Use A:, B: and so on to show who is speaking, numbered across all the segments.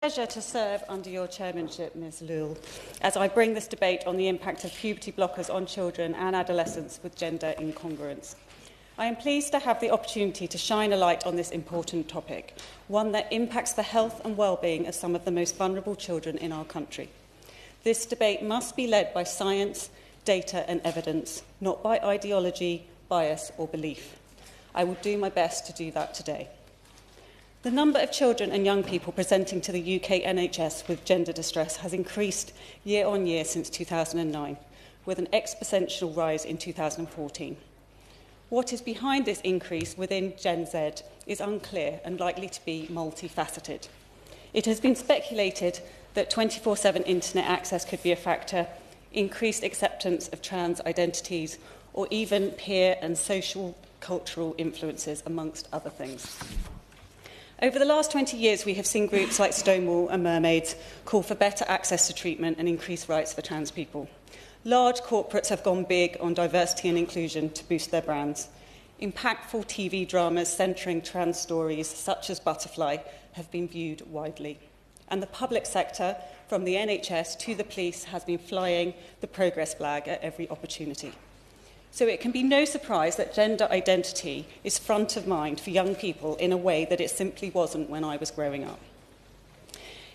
A: Pleasure to serve under your chairmanship, Ms. Lule, as I bring this debate on the impact of puberty blockers on children and adolescents with gender incongruence. I am pleased to have the opportunity to shine a light on this important topic, one that impacts the health and well-being of some of the most vulnerable children in our country. This debate must be led by science, data and evidence, not by ideology, bias or belief. I will do my best to do that today. The number of children and young people presenting to the UK NHS with gender distress has increased year on year since 2009, with an exponential rise in 2014. What is behind this increase within Gen Z is unclear and likely to be multifaceted. It has been speculated that 24/7 internet access could be a factor, increased acceptance of trans identities, or even peer and social cultural influences, amongst other things. Over the last 20 years, we have seen groups like Stonewall and Mermaids call for better access to treatment and increased rights for trans people. Large corporates have gone big on diversity and inclusion to boost their brands. Impactful TV dramas centering trans stories, such as Butterfly, have been viewed widely. And the public sector, from the NHS to the police, has been flying the progress flag at every opportunity. So it can be no surprise that gender identity is front of mind for young people in a way that it simply wasn't when I was growing up.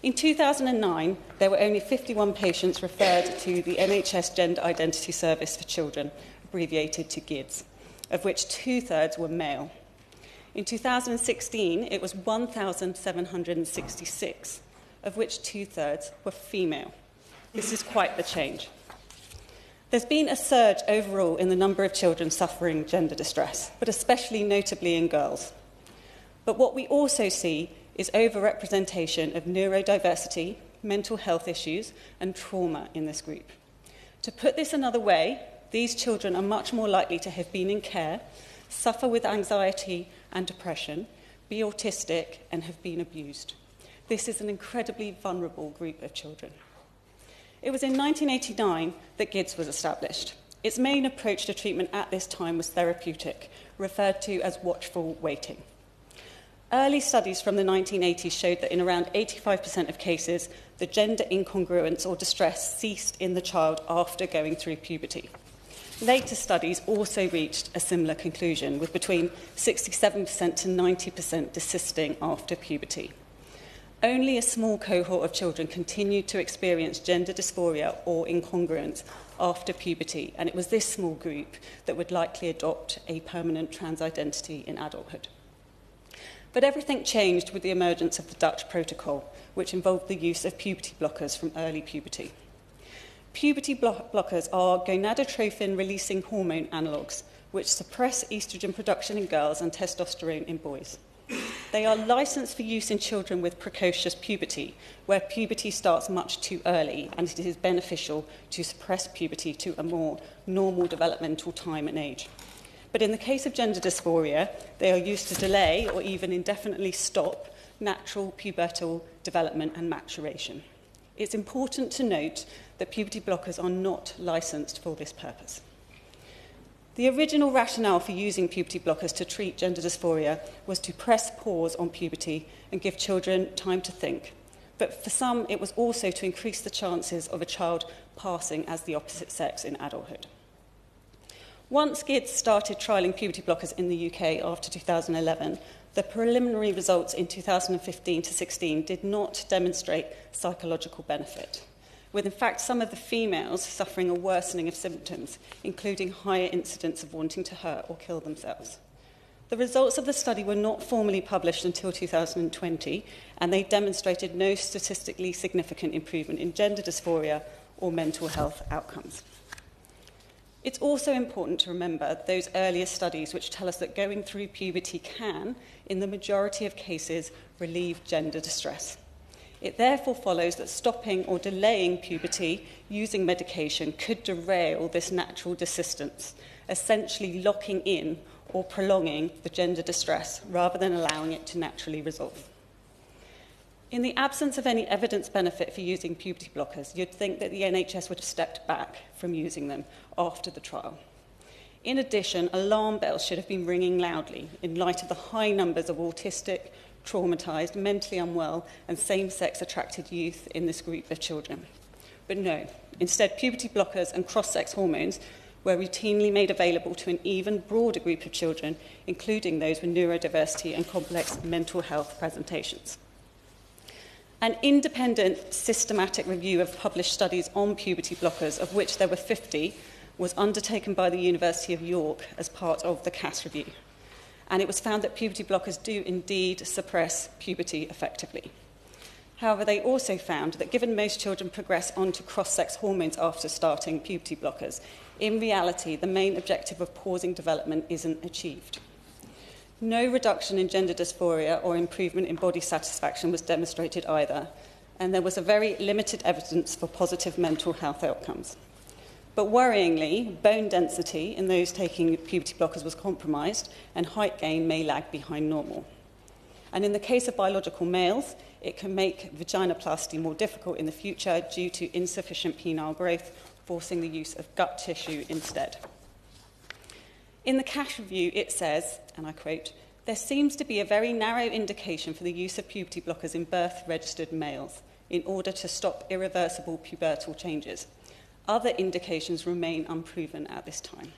A: In 2009, there were only 51 patients referred to the NHS Gender Identity Service for Children, abbreviated to GIDS, of which 2/3 were male. In 2016, it was 1,766, of which 2/3 were female. This is quite the change. There's been a surge overall in the number of children suffering gender distress, but especially notably in girls. But what we also see is overrepresentation of neurodiversity, mental health issues, and trauma in this group. To put this another way, these children are much more likely to have been in care, suffer with anxiety and depression, be autistic, and have been abused. This is an incredibly vulnerable group of children. It was in 1989 that GIDS was established. Its main approach to treatment at this time was therapeutic, referred to as watchful waiting. Early studies from the 1980s showed that in around 85% of cases, the gender incongruence or distress ceased in the child after going through puberty. Later studies also reached a similar conclusion, with between 67% to 90% desisting after puberty. Only a small cohort of children continued to experience gender dysphoria or incongruence after puberty, and it was this small group that would likely adopt a permanent trans identity in adulthood. But everything changed with the emergence of the Dutch protocol, which involved the use of puberty blockers from early puberty. Puberty blockers are gonadotropin-releasing hormone analogues, which suppress estrogen production in girls and testosterone in boys. They are licensed for use in children with precocious puberty, where puberty starts much too early, and it is beneficial to suppress puberty to a more normal developmental time and age. But in the case of gender dysphoria, they are used to delay or even indefinitely stop natural pubertal development and maturation. It's important to note that puberty blockers are not licensed for this purpose. The original rationale for using puberty blockers to treat gender dysphoria was to press pause on puberty and give children time to think. But for some, it was also to increase the chances of a child passing as the opposite sex in adulthood. Once GIDS started trialling puberty blockers in the UK after 2011, the preliminary results in 2015 to 16 did not demonstrate psychological benefit, with in fact some of the females suffering a worsening of symptoms, including higher incidence of wanting to hurt or kill themselves. The results of the study were not formally published until 2020, and they demonstrated no statistically significant improvement in gender dysphoria or mental health outcomes. It's also important to remember those earlier studies which tell us that going through puberty can, in the majority of cases, relieve gender distress. It therefore follows that stopping or delaying puberty using medication could derail this natural desistance, essentially locking in or prolonging the gender distress rather than allowing it to naturally resolve. In the absence of any evidence benefit for using puberty blockers, you'd think that the NHS would have stepped back from using them after the trial. In addition, alarm bells should have been ringing loudly in light of the high numbers of autistic, traumatised, mentally unwell, and same-sex attracted youth in this group of children. But no, instead, puberty blockers and cross-sex hormones were routinely made available to an even broader group of children, including those with neurodiversity and complex mental health presentations. An independent, systematic review of published studies on puberty blockers, of which there were 50, was undertaken by the University of York as part of the CAS review. And it was found that puberty blockers do indeed suppress puberty effectively. However, they also found that given most children progress onto cross-sex hormones after starting puberty blockers, in reality, the main objective of pausing development isn't achieved. No reduction in gender dysphoria or improvement in body satisfaction was demonstrated either, and there was a very limited evidence for positive mental health outcomes. But worryingly, bone density in those taking puberty blockers was compromised, and height gain may lag behind normal. And in the case of biological males, it can make vaginoplasty more difficult in the future due to insufficient penile growth, forcing the use of gut tissue instead. In the CAS review, it says, and I quote, "There seems to be a very narrow indication for the use of puberty blockers in birth-registered males in order to stop irreversible pubertal changes. Other indications remain unproven at this time."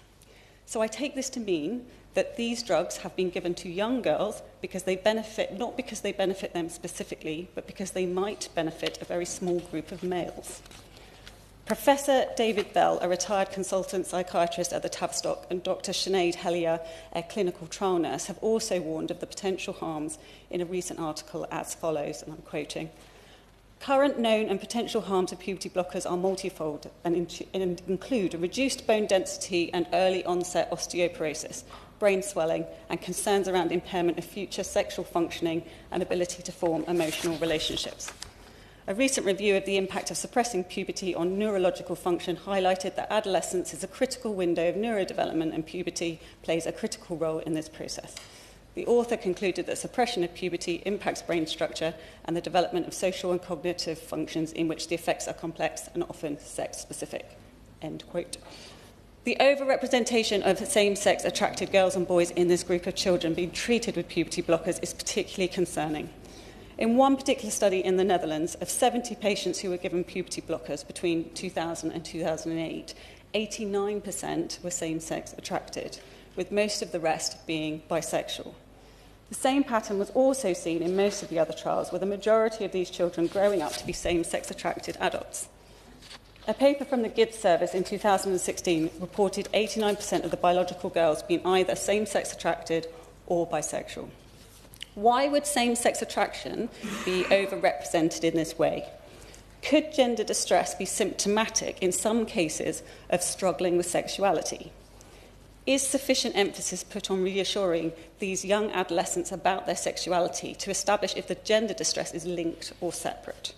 A: So I take this to mean that these drugs have been given to young girls because they benefit, not because they benefit them specifically, but because they might benefit a very small group of males. Professor David Bell, a retired consultant psychiatrist at the Tavistock, and Dr. Sinead Hellier, a clinical trial nurse, have also warned of the potential harms in a recent article as follows, and I'm quoting, "Current known and potential harms of puberty blockers are multifold and include reduced bone density and early onset osteoporosis, brain swelling, and concerns around impairment of future sexual functioning and ability to form emotional relationships." A recent review of the impact of suppressing puberty on neurological function highlighted that adolescence is a critical window of neurodevelopment and puberty plays a critical role in this process. The author concluded that suppression of puberty impacts brain structure and the development of social and cognitive functions in which the effects are complex and often sex-specific. End quote. The overrepresentation of same-sex attracted girls and boys in this group of children being treated with puberty blockers is particularly concerning. In one particular study in the Netherlands, of 70 patients who were given puberty blockers between 2000 and 2008, 89% were same-sex attracted, with most of the rest being bisexual. The same pattern was also seen in most of the other trials, with a majority of these children growing up to be same-sex attracted adults. A paper from the Gibbs Service in 2016 reported 89% of the biological girls being either same-sex attracted or bisexual. Why would same-sex attraction be overrepresented in this way? Could gender distress be symptomatic in some cases of struggling with sexuality? Is sufficient emphasis put on reassuring these young adolescents about their sexuality to establish if the gender distress is linked or separate?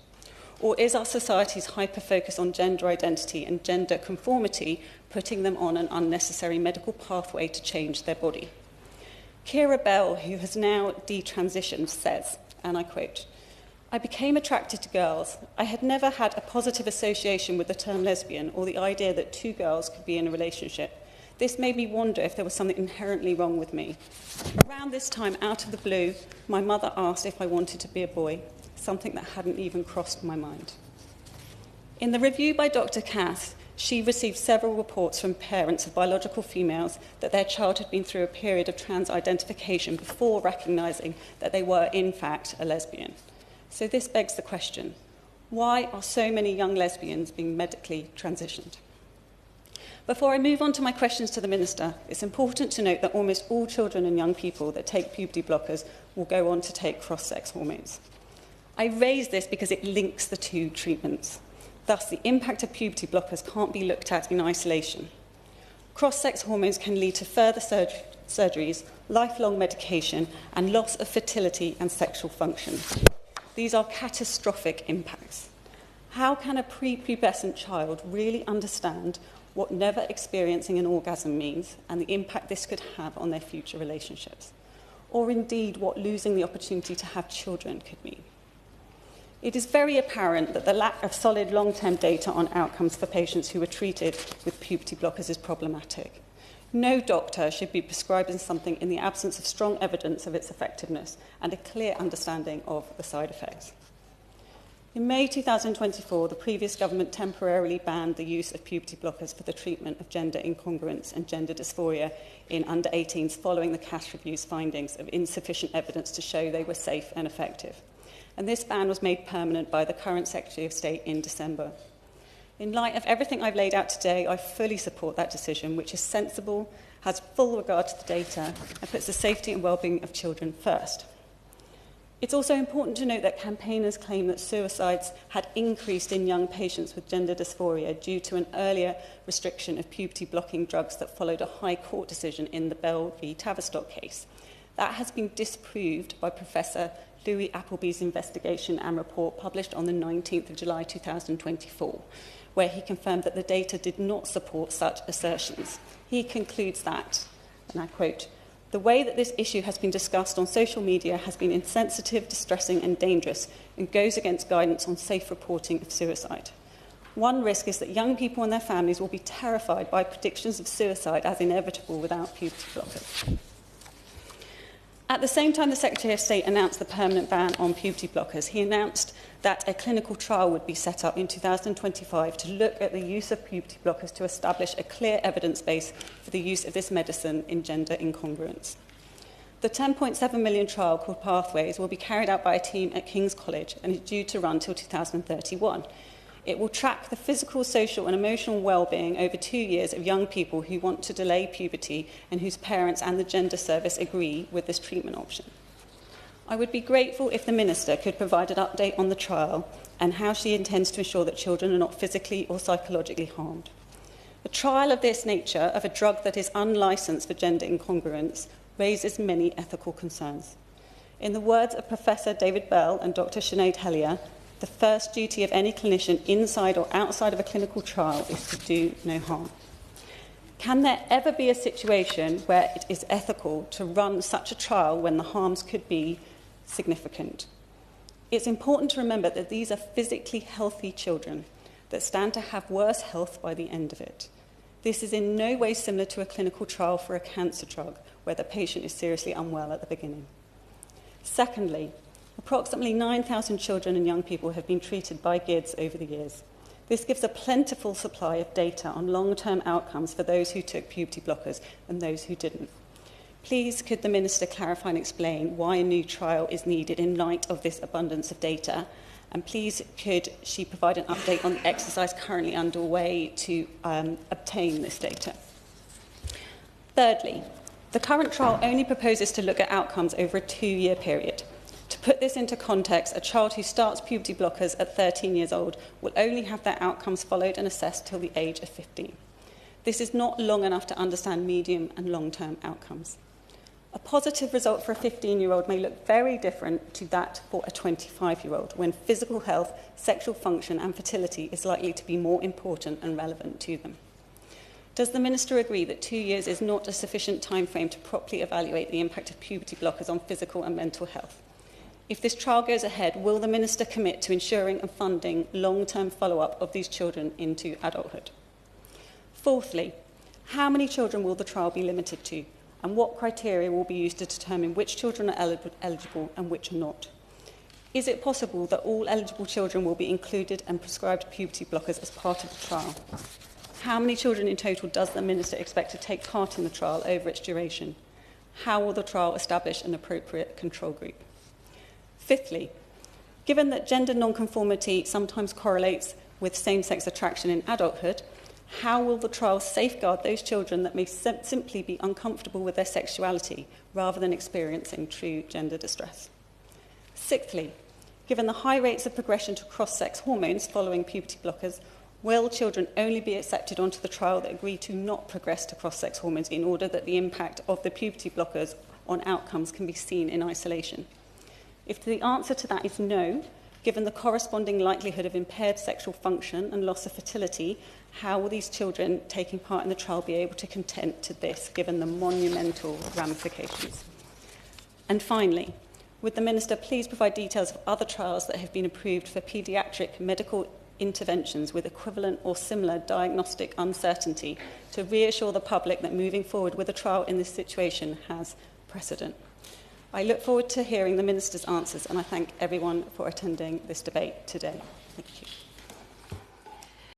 A: Or is our society's hyper-focus on gender identity and gender conformity putting them on an unnecessary medical pathway to change their body? Kira Bell, who has now detransitioned, says, and I quote, "I became attracted to girls. I had never had a positive association with the term lesbian or the idea that two girls could be in a relationship. This made me wonder if there was something inherently wrong with me. Around this time, out of the blue, my mother asked if I wanted to be a boy, something that hadn't even crossed my mind." In the review by Dr. Cass, she received several reports from parents of biological females that their child had been through a period of trans identification before recognising that they were, in fact, a lesbian. So this begs the question, why are so many young lesbians being medically transitioned? Before I move on to my questions to the Minister, it's important to note that almost all children and young people that take puberty blockers will go on to take cross-sex hormones. I raise this because it links the two treatments. Thus, the impact of puberty blockers can't be looked at in isolation. Cross-sex hormones can lead to further surgeries, lifelong medication, and loss of fertility and sexual function. These are catastrophic impacts. How can a prepubescent child really understand what never experiencing an orgasm means and the impact this could have on their future relationships? Or indeed, what losing the opportunity to have children could mean? It is very apparent that the lack of solid long-term data on outcomes for patients who were treated with puberty blockers is problematic. No doctor should be prescribing something in the absence of strong evidence of its effectiveness and a clear understanding of the side effects. In May 2024, the previous government temporarily banned the use of puberty blockers for the treatment of gender incongruence and gender dysphoria in under 18s following the CAS review's findings of insufficient evidence to show they were safe and effective. And this ban was made permanent by the current Secretary of State in December. In light of everything I've laid out today, I fully support that decision, which is sensible, has full regard to the data, and puts the safety and well-being of children first. It's also important to note that campaigners claim that suicides had increased in young patients with gender dysphoria due to an earlier restriction of puberty-blocking drugs that followed a High Court decision in the Bell v. Tavistock case. That has been disproved by Professor Louis Appleby's investigation and report published on the 19th of July 2024, where he confirmed that the data did not support such assertions. He concludes that, and I quote, "The way that this issue has been discussed on social media has been insensitive, distressing and dangerous and goes against guidance on safe reporting of suicide. One risk is that young people and their families will be terrified by predictions of suicide as inevitable without puberty blockers." At the same time the Secretary of State announced the permanent ban on puberty blockers, he announced that a clinical trial would be set up in 2025 to look at the use of puberty blockers to establish a clear evidence base for the use of this medicine in gender incongruence. The £10.7 million trial called Pathways will be carried out by a team at King's College and is due to run till 2031. It will track the physical, social and emotional well-being over 2 years of young people who want to delay puberty and whose parents and the gender service agree with this treatment option. I would be grateful if the Minister could provide an update on the trial and how she intends to ensure that children are not physically or psychologically harmed. A trial of this nature of a drug that is unlicensed for gender incongruence raises many ethical concerns. In the words of Professor David Bell and Dr. Sinead Hellier, the first duty of any clinician inside or outside of a clinical trial is to do no harm. Can there ever be a situation where it is ethical to run such a trial when the harms could be significant? It's important to remember that these are physically healthy children that stand to have worse health by the end of it. This is in no way similar to a clinical trial for a cancer drug where the patient is seriously unwell at the beginning. Secondly, approximately 9,000 children and young people have been treated by GIDS over the years. This gives a plentiful supply of data on long-term outcomes for those who took puberty blockers and those who didn't. Please, could the Minister clarify and explain why a new trial is needed in light of this abundance of data? And please, could she provide an update on the exercise currently underway to obtain this data? Thirdly, the current trial only proposes to look at outcomes over a 2-year period. To put this into context, a child who starts puberty blockers at 13 years old will only have their outcomes followed and assessed till the age of 15. This is not long enough to understand medium and long-term outcomes. A positive result for a 15-year-old may look very different to that for a 25-year-old, when physical health, sexual function and fertility is likely to be more important and relevant to them. Does the Minister agree that 2 years is not a sufficient time frame to properly evaluate the impact of puberty blockers on physical and mental health? If this trial goes ahead, will the Minister commit to ensuring and funding long-term follow-up of these children into adulthood? Fourthly, how many children will the trial be limited to, and what criteria will be used to determine which children are eligible and which are not? Is it possible that all eligible children will be included and prescribed puberty blockers as part of the trial? How many children in total does the Minister expect to take part in the trial over its duration? How will the trial establish an appropriate control group? Fifthly, given that gender nonconformity sometimes correlates with same-sex attraction in adulthood, how will the trial safeguard those children that may simply be uncomfortable with their sexuality rather than experiencing true gender distress? Sixthly, given the high rates of progression to cross-sex hormones following puberty blockers, will children only be accepted onto the trial that agree to not progress to cross-sex hormones in order that the impact of the puberty blockers on outcomes can be seen in isolation? If the answer to that is no, given the corresponding likelihood of impaired sexual function and loss of fertility, how will these children taking part in the trial be able to contend to this, given the monumental ramifications? And finally, would the Minister please provide details of other trials that have been approved for paediatric medical interventions with equivalent or similar diagnostic uncertainty to reassure the public that moving forward with a trial in this situation has precedent. I look forward to hearing the Minister's answers, and I thank everyone for attending this debate today. Thank you.